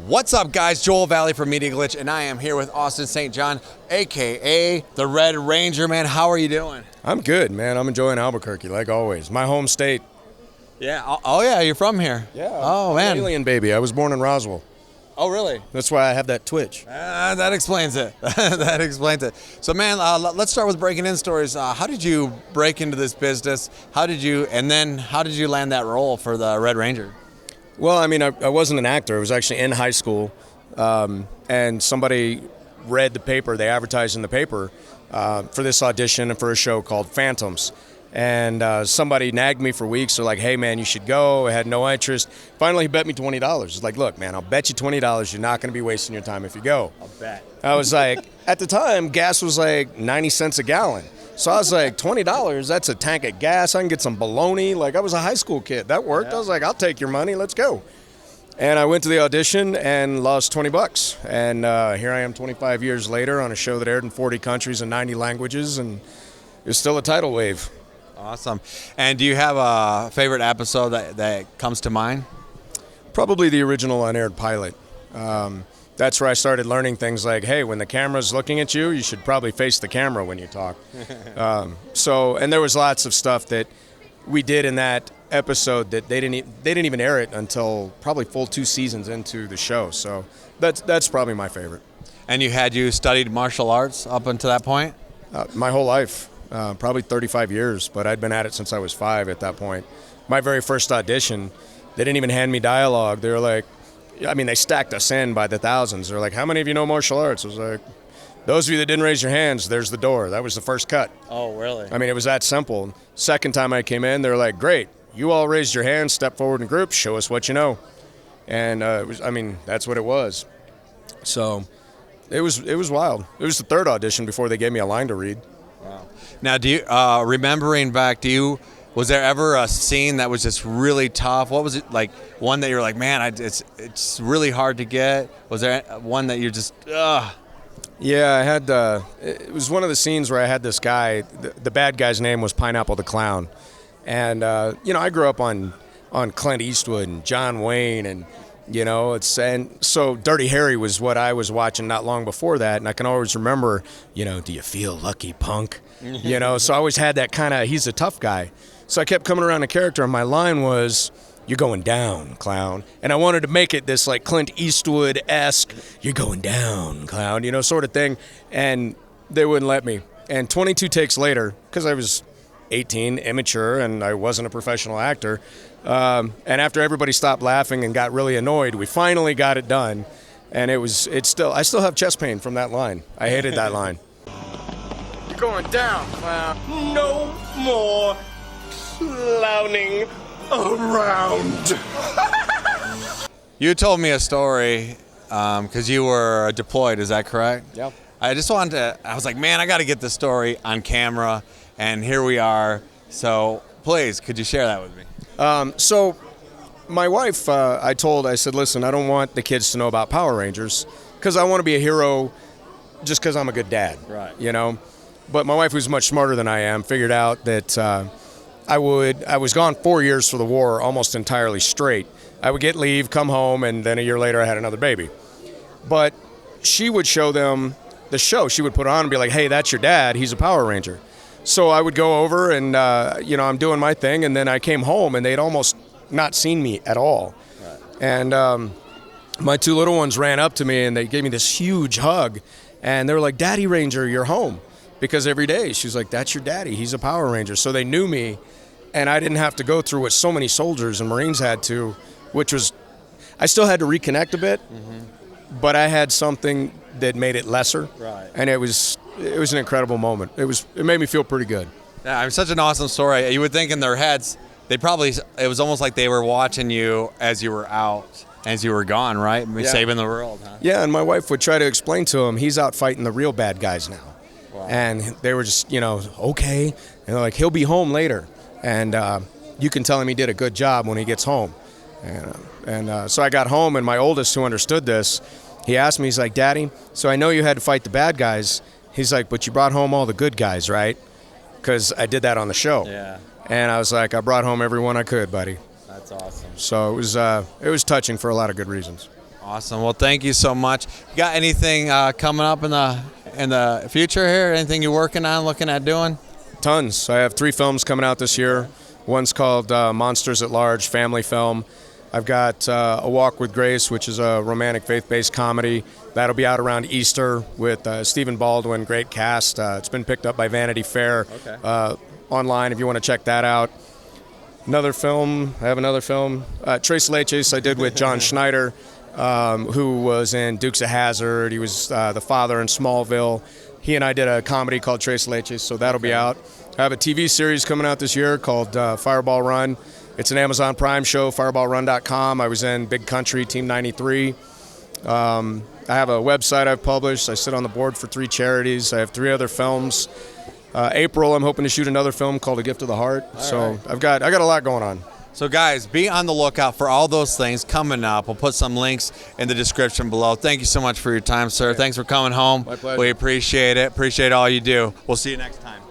What's up, guys? Joel Vallie from Media Glitch, and I am here with Austin St. John, a.k.a. the Red Ranger, man. How are you doing? I'm good, man. I'm enjoying Albuquerque, like always. My home state. Yeah. Oh, yeah, you're from here. Yeah. Oh, man. I'm an alien baby. I was born in Roswell. Oh, really? That's why I have that twitch. That explains it. That explains it. So, man, let's start with breaking in stories. How did you break into this business? How did you land that role for the Red Ranger? Well, I mean, I wasn't an actor. I was actually in high school, and somebody read the paper. They advertised in the paper for this audition and for a show called Phantoms. And somebody nagged me for weeks. They're like, hey, man, you should go. I had no interest. Finally, he bet me $20. It's like, look, man, I'll bet you $20 you're not going to be wasting your time if you go. I'll bet. I was like, at the time, gas was like 90 cents a gallon. So I was like, $20, that's a tank of gas. I can get some bologna. Like, I was a high school kid. That worked. Yeah. I was like, I'll take your money. Let's go. And I went to the audition and lost $20. And here I am 25 years later on a show that aired in 40 countries and 90 languages, and it's still a tidal wave. Awesome. And do you have a favorite episode that comes to mind? Probably the original unaired pilot. That's where I started learning things like, hey, when the camera's looking at you, you should probably face the camera when you talk. And there was lots of stuff that we did in that episode that they didn't even air it until probably full 2 seasons into the show. So that's probably my favorite. And you studied martial arts up until that point? My whole life, probably 35 years, but I'd been at it since I was 5 at that point. My very first audition, they didn't even hand me dialogue. They were like, they stacked us in by the thousands. They're like, how many of you know martial arts? I was like, those of you that didn't raise your hands, there's the door. That was the first cut. Oh, really? It was that simple. Second time I came in, they were like, great, you all raised your hands, step forward in groups, show us what you know. And that's what it was. So it was wild. It was the third audition before they gave me a line to read. Wow. Now, do you, remembering back, was there ever a scene that was just really tough? What was it like? One that you were like, man, it's really hard to get. Was there one that you're just, ugh? Yeah, I had. It was one of the scenes where I had this guy. The bad guy's name was Pineapple the Clown, and I grew up on Clint Eastwood and John Wayne, and and so Dirty Harry was what I was watching not long before that, and I can always remember, do you feel lucky, punk? So I always had that kind of. He's a tough guy. So I kept coming around the character, and my line was, you're going down, clown. And I wanted to make it this like Clint Eastwood-esque, you're going down, clown, sort of thing. And they wouldn't let me. And 22 takes later, because I was 18, immature, and I wasn't a professional actor, and after everybody stopped laughing and got really annoyed, we finally got it done. And I still have chest pain from that line. I hated that line. You're going down, clown. No more clowning around. You told me a story because you were deployed, is that correct? Yep. I was like, man, I got to get this story on camera, and here we are. So please, could you share that with me? So my wife, I said, listen, I don't want the kids to know about Power Rangers because I want to be a hero just because I'm a good dad. Right. But my wife, who's much smarter than I am, figured out that I was gone 4 years for the war almost entirely straight. I would get leave, come home, and then a year later I had another baby. But she would show them the show. She would put it on and be like, hey, that's your dad. He's a Power Ranger. So I would go over and, I'm doing my thing, and then I came home and they'd almost not seen me at all. Right. And my 2 little ones ran up to me and they gave me this huge hug. And they were like, Daddy Ranger, you're home. Because every day she's like, that's your daddy. He's a Power Ranger. So they knew me. And I didn't have to go through what so many soldiers and Marines had to, which was, I still had to reconnect a bit, but I had something that made it lesser. Right. And it was an incredible moment. It made me feel pretty good. Yeah, it's such an awesome story. You would think in their heads, it was almost like they were watching you as you were out, as you were gone, right? Yeah. Saving the world, huh? Yeah, and my wife would try to explain to him, he's out fighting the real bad guys now. Wow. And they were just, okay. And they're like, he'll be home later. And you can tell him he did a good job when he gets home. And so I got home, and my oldest, who understood this, he asked me, he's like, Daddy, so I know you had to fight the bad guys. He's like, but you brought home all the good guys, right? Because I did that on the show. Yeah. And I was like, I brought home everyone I could, buddy. That's awesome. So it was touching for a lot of good reasons. Awesome. Well, thank you so much. You got anything coming up in the future here? Anything you're working on, looking at doing? Tons. I have 3 films coming out this year. One's called Monsters at Large, family film. I've got A Walk with Grace, which is a romantic faith-based comedy. That'll be out around Easter with Stephen Baldwin, great cast. It's been picked up by Vanity Fair online if you want to check that out. I have another film. Tres Leches I did with John Schneider, who was in Dukes of Hazzard. He was the father in Smallville. He and I did a comedy called Tres Leches, so that'll be out. I have a TV series coming out this year called Fireball Run. It's an Amazon Prime show, fireballrun.com. I was in Big Country, Team 93. I have a website I've published. I sit on the board for 3 charities. I have 3 other films. April, I'm hoping to shoot another film called A Gift of the Heart. So I got a lot going on. So guys, be on the lookout for all those things coming up. We'll put some links in the description below. Thank you so much for your time, sir. Thanks for coming home. My pleasure. We appreciate it. Appreciate all you do. We'll see you next time.